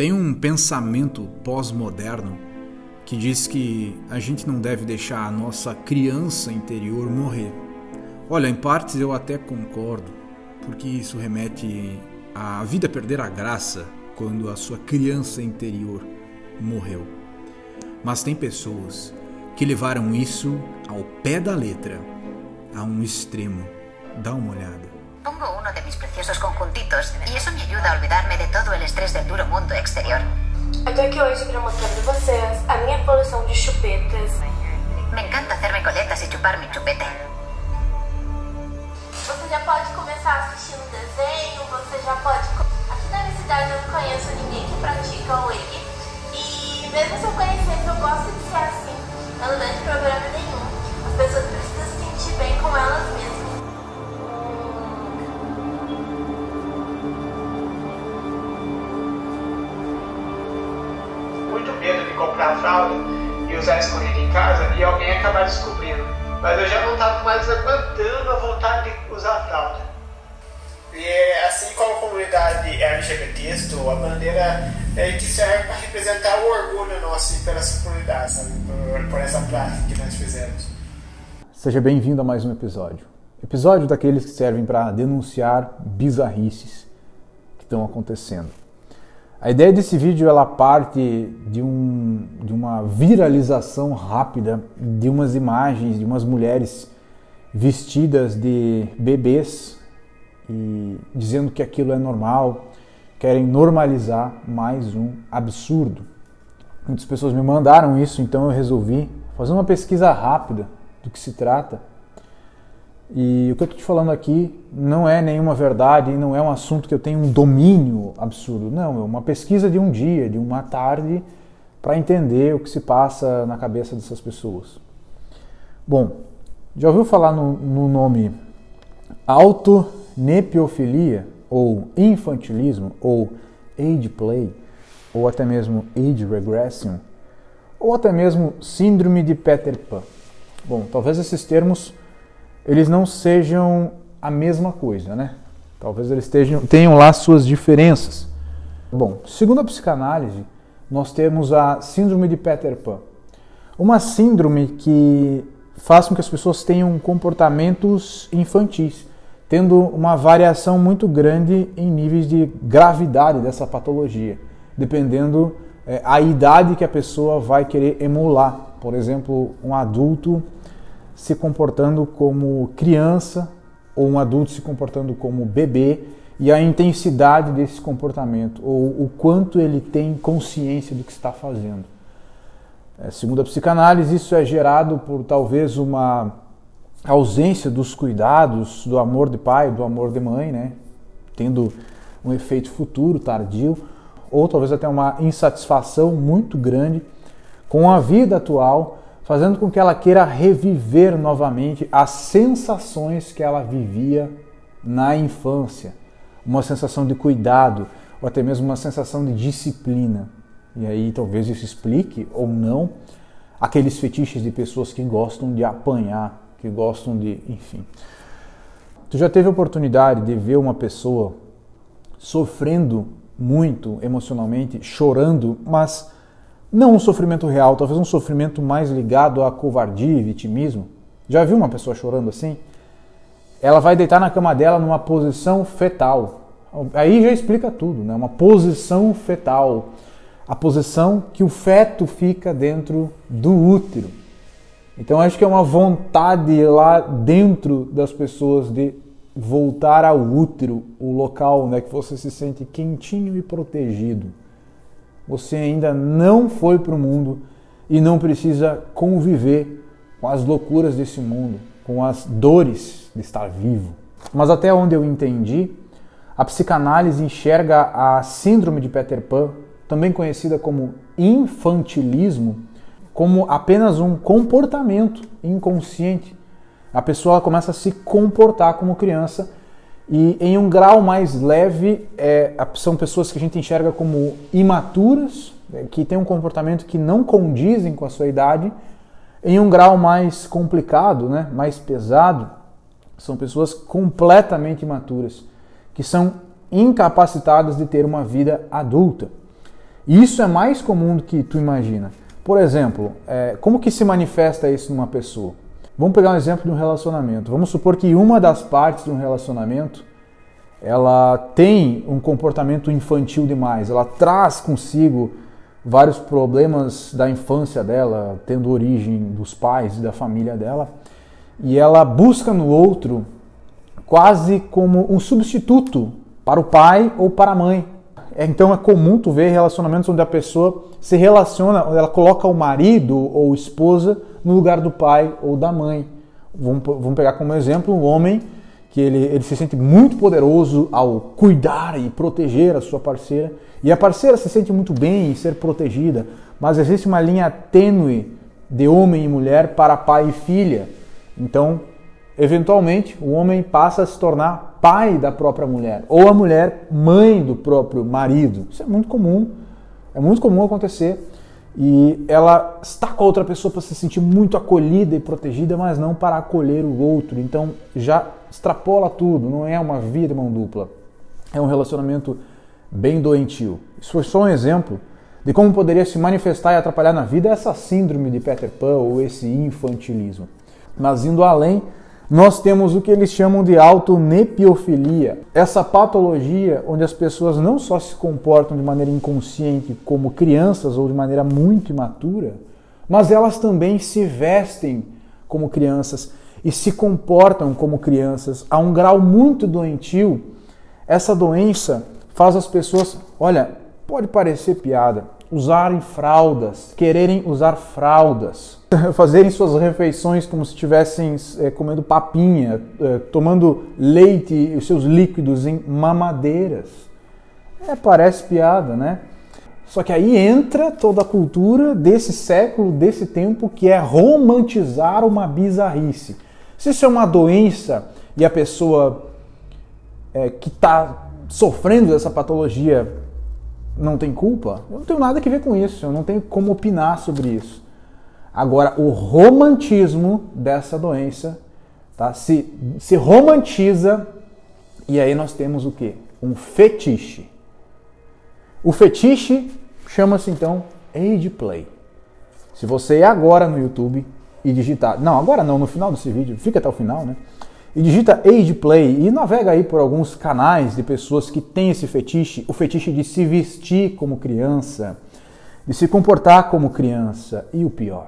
Tem um pensamento pós-moderno que diz que a gente não deve deixar a nossa criança interior morrer. Olha, em partes eu até concordo, porque isso remete à vida perder a graça quando a sua criança interior morreu. Mas tem pessoas que levaram isso ao pé da letra, a um extremo. Dá uma olhada. Pongo uno de mis preciosos conjuntitos y eso me ayuda a olvidarme de todo el estrés del duro mundo exterior. Eu tô aqui hoje para mostrar para vocês a minha coleção de chupetas. Me encanta hacerme coletas y chupar mi chupete. Você já pode começar assistindo desenho, você já pode... Aqui na minha cidade eu não conheço ninguém que pratica o wig. E mesmo se eu conhecesse, eu gosto de ser assim. Eu não vejo problema nenhum. As pessoas precisam se sentir bem com elas mesmas. Muito medo de comprar a fralda e usar escondido em casa e alguém acabar descobrindo. Mas eu já não estava mais aguentando a vontade de usar a fralda. E assim como a comunidade LGBT, a bandeira que serve para representar o orgulho nosso pela essa comunidade, sabe? Por essa prática que nós fizemos. Seja bem-vindo a mais um episódio. Episódio daqueles que servem para denunciar bizarrices que estão acontecendo. A ideia desse vídeo ela parte de uma viralização rápida de umas imagens de umas mulheres vestidas de bebês e dizendo que aquilo é normal, querem normalizar mais um absurdo. Muitas pessoas me mandaram isso, então eu resolvi fazer uma pesquisa rápida do que se trata. E o que eu estou te falando aqui não é nenhuma verdade, não é um assunto que eu tenho um domínio absurdo. Não, é uma pesquisa de um dia, de uma tarde, para entender o que se passa na cabeça dessas pessoas. Bom, já ouviu falar no nome autonepiofilia, ou infantilismo, ou age play, ou até mesmo age regression, ou até mesmo síndrome de Peter Pan? Bom, talvez esses termos eles não sejam a mesma coisa, né? Talvez eles tenham lá suas diferenças. Bom, segundo a psicanálise, nós temos a síndrome de Peter Pan. Uma síndrome que faz com que as pessoas tenham comportamentos infantis, tendo uma variação muito grande em níveis de gravidade dessa patologia, dependendo a idade que a pessoa vai querer emular. Por exemplo, um adulto se comportando como criança ou um adulto se comportando como bebê e a intensidade desse comportamento ou o quanto ele tem consciência do que está fazendo. Segundo a psicanálise, isso é gerado por talvez uma ausência dos cuidados, do amor de pai, do amor de mãe, né? Tendo um efeito futuro, tardio, ou talvez até uma insatisfação muito grande com a vida atual, fazendo com que ela queira reviver novamente as sensações que ela vivia na infância. Uma sensação de cuidado, ou até mesmo uma sensação de disciplina. E aí talvez isso explique, ou não, aqueles fetiches de pessoas que gostam de apanhar, que gostam de... enfim. Tu já teve a oportunidade de ver uma pessoa sofrendo muito emocionalmente, chorando, mas não um sofrimento real, talvez um sofrimento mais ligado à covardia e vitimismo? Já viu uma pessoa chorando assim? Ela vai deitar na cama dela numa posição fetal. Aí já explica tudo, né? Uma posição fetal. A posição que o feto fica dentro do útero. Então acho que é uma vontade lá dentro das pessoas de voltar ao útero, o local onde é que você se sente quentinho e protegido. Você ainda não foi para o mundo e não precisa conviver com as loucuras desse mundo, com as dores de estar vivo. Mas até onde eu entendi, a psicanálise enxerga a síndrome de Peter Pan, também conhecida como infantilismo, como apenas um comportamento inconsciente. A pessoa começa a se comportar como criança e em um grau mais leve são pessoas que a gente enxerga como imaturas, que têm um comportamento que não condizem com a sua idade. Em um grau mais complicado, né, mais pesado, são pessoas completamente imaturas, que são incapacitadas de ter uma vida adulta. E isso é mais comum do que tu imagina. Por exemplo, como que se manifesta isso numa pessoa? Vamos pegar um exemplo de um relacionamento. Vamos supor que uma das partes de um relacionamento, ela tem um comportamento infantil demais. Ela traz consigo vários problemas da infância dela, tendo origem dos pais e da família dela. E ela busca no outro quase como um substituto para o pai ou para a mãe. Então é comum tu ver relacionamentos onde a pessoa se relaciona, onde ela coloca o marido ou esposa no lugar do pai ou da mãe. Vamos pegar como exemplo um homem que ele se sente muito poderoso ao cuidar e proteger a sua parceira, e a parceira se sente muito bem em ser protegida, mas existe uma linha tênue de homem e mulher para pai e filha. Então, eventualmente, o homem passa a se tornar pai da própria mulher, ou a mulher mãe do próprio marido. Isso é muito comum acontecer. E ela está com a outra pessoa para se sentir muito acolhida e protegida, mas não para acolher o outro. Então já extrapola tudo, não é uma via de mão dupla. É um relacionamento bem doentio. Isso foi só um exemplo de como poderia se manifestar e atrapalhar na vida essa síndrome de Peter Pan ou esse infantilismo. Mas indo além, nós temos o que eles chamam de autonepiofilia. Essa patologia onde as pessoas não só se comportam de maneira inconsciente como crianças ou de maneira muito imatura, mas elas também se vestem como crianças e se comportam como crianças a um grau muito doentio. Essa doença faz as pessoas, olha, pode parecer piada, usarem fraldas, quererem usar fraldas, fazerem suas refeições como se estivessem comendo papinha, tomando leite e os seus líquidos em mamadeiras. Parece piada, né? Só que aí entra toda a cultura desse século, desse tempo, que é romantizar uma bizarrice. Se isso é uma doença e a pessoa que está sofrendo dessa patologia não tem culpa, eu não tenho nada a ver com isso, eu não tenho como opinar sobre isso. Agora, o romantismo dessa doença, tá? se romantiza, e aí nós temos o quê? Um fetiche. O fetiche chama-se então age play. Se você ir agora no YouTube e digitar, não, agora não, no final desse vídeo, fica até o final, né? E digita age play e navega aí por alguns canais de pessoas que têm esse fetiche, o fetiche de se vestir como criança, de se comportar como criança e o pior,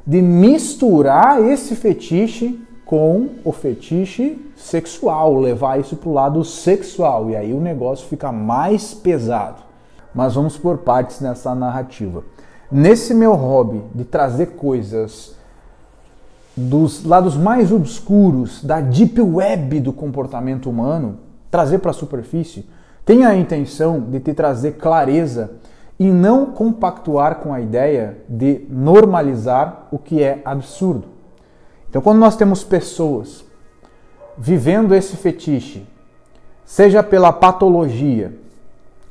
de misturar esse fetiche com o fetiche sexual, levar isso para o lado sexual, e aí o negócio fica mais pesado. Mas vamos por partes nessa narrativa. Nesse meu hobby de trazer coisas dos lados mais obscuros da deep web do comportamento humano, trazer para a superfície, tem a intenção de te trazer clareza e não compactuar com a ideia de normalizar o que é absurdo. Então, quando nós temos pessoas vivendo esse fetiche, seja pela patologia,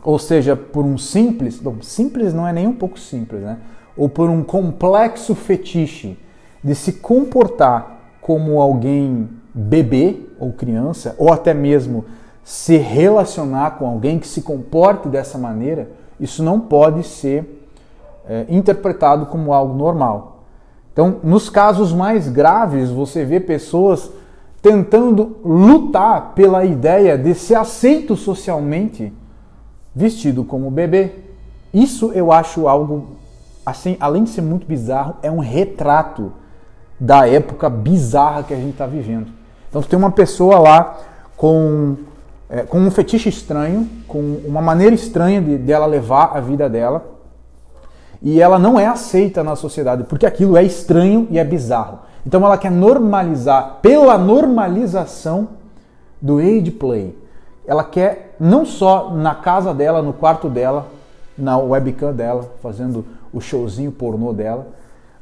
ou seja por um simples não é nem um pouco simples, né? Ou por um complexo fetiche de se comportar como alguém bebê ou criança, ou até mesmo se relacionar com alguém que se comporte dessa maneira, isso não pode ser interpretado como algo normal. Então, nos casos mais graves, você vê pessoas tentando lutar pela ideia de ser aceito socialmente vestido como bebê. Isso eu acho algo, assim, além de ser muito bizarro, é um retrato da época bizarra que a gente está vivendo. Então tem uma pessoa lá com um fetiche estranho, com uma maneira estranha de ela levar a vida dela, e ela não é aceita na sociedade, porque aquilo é estranho e é bizarro. Então ela quer normalizar, pela normalização do age play. Ela quer, não só na casa dela, no quarto dela, na webcam dela, fazendo o showzinho pornô dela,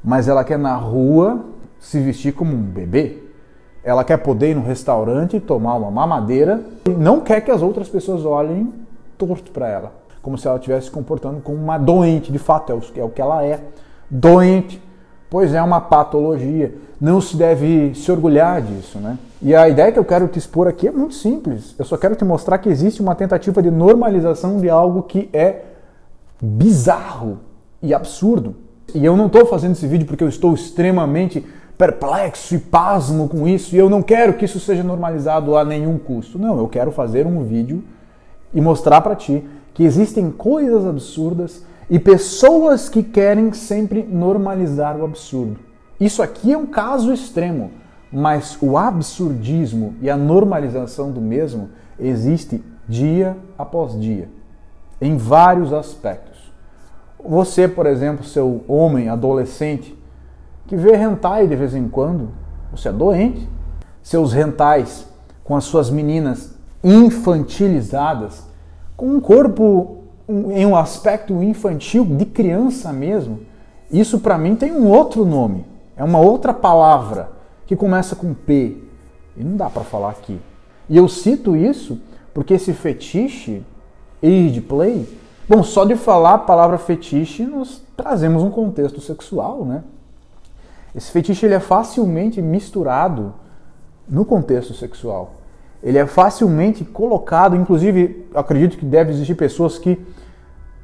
mas ela quer na rua se vestir como um bebê. Ela quer poder ir no restaurante e tomar uma mamadeira e não quer que as outras pessoas olhem torto para ela, como se ela estivesse se comportando como uma doente. De fato, é o que ela é, doente, pois é uma patologia. Não se deve se orgulhar disso, né? E a ideia que eu quero te expor aqui é muito simples. Eu só quero te mostrar que existe uma tentativa de normalização de algo que é bizarro e absurdo. E eu não estou fazendo esse vídeo porque eu estou extremamente perplexo e pasmo com isso, e eu não quero que isso seja normalizado a nenhum custo. Não, eu quero fazer um vídeo e mostrar para ti que existem coisas absurdas e pessoas que querem sempre normalizar o absurdo. Isso aqui é um caso extremo, mas o absurdismo e a normalização do mesmo existe dia após dia, em vários aspectos. Você, por exemplo, seu homem adolescente, que vê hentai de vez em quando, você é doente. Seus hentais com as suas meninas infantilizadas, com um corpo em um aspecto infantil, de criança mesmo, isso para mim tem um outro nome, é uma outra palavra que começa com P, e não dá para falar aqui. E eu cito isso porque esse fetiche, age play, bom, só de falar a palavra fetiche nós trazemos um contexto sexual, né? Esse fetiche ele é facilmente misturado no contexto sexual. Ele é facilmente colocado, inclusive, acredito que deve existir pessoas que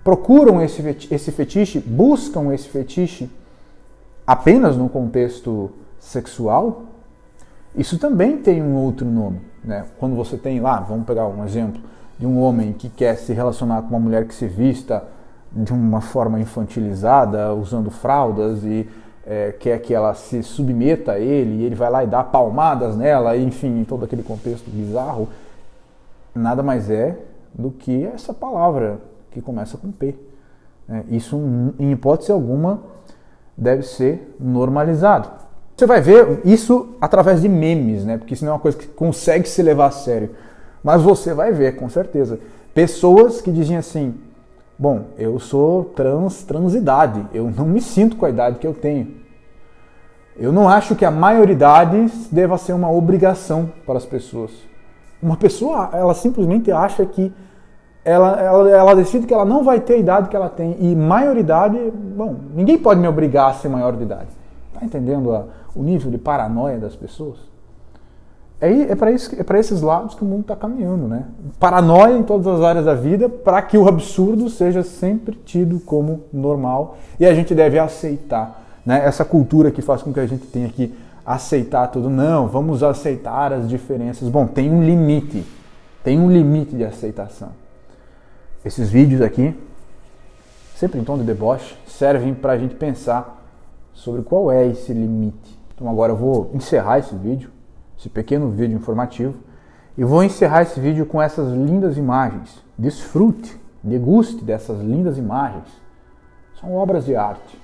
procuram esse fetiche, buscam esse fetiche apenas no contexto sexual. Isso também tem um outro nome, né? Quando você tem lá, vamos pegar um exemplo de um homem que quer se relacionar com uma mulher que se vista de uma forma infantilizada, usando fraldas e quer que ela se submeta a ele, e ele vai lá e dá palmadas nela, enfim, em todo aquele contexto bizarro, nada mais é do que essa palavra que começa com P. Isso, em hipótese alguma, deve ser normalizado. Você vai ver isso através de memes, né? Porque isso não é uma coisa que consegue se levar a sério. Mas você vai ver, com certeza, pessoas que dizem assim: bom, eu sou transidade, eu não me sinto com a idade que eu tenho. Eu não acho que a maioridade deva ser uma obrigação para as pessoas. Uma pessoa, ela simplesmente acha que ela decide que ela não vai ter a idade que ela tem. E maioridade, bom, ninguém pode me obrigar a ser maior de idade. Está entendendo o nível de paranoia das pessoas? É para esses lados que o mundo está caminhando, né? Paranoia em todas as áreas da vida para que o absurdo seja sempre tido como normal e a gente deve aceitar, né? Essa cultura que faz com que a gente tenha que aceitar tudo. Não, vamos aceitar as diferenças. Bom, tem um limite de aceitação. Esses vídeos aqui, sempre em tom de deboche, servem para a gente pensar sobre qual é esse limite. Então agora eu vou encerrar esse vídeo, esse pequeno vídeo informativo, e vou encerrar esse vídeo com essas lindas imagens. Desfrute, deguste dessas lindas imagens. São obras de arte.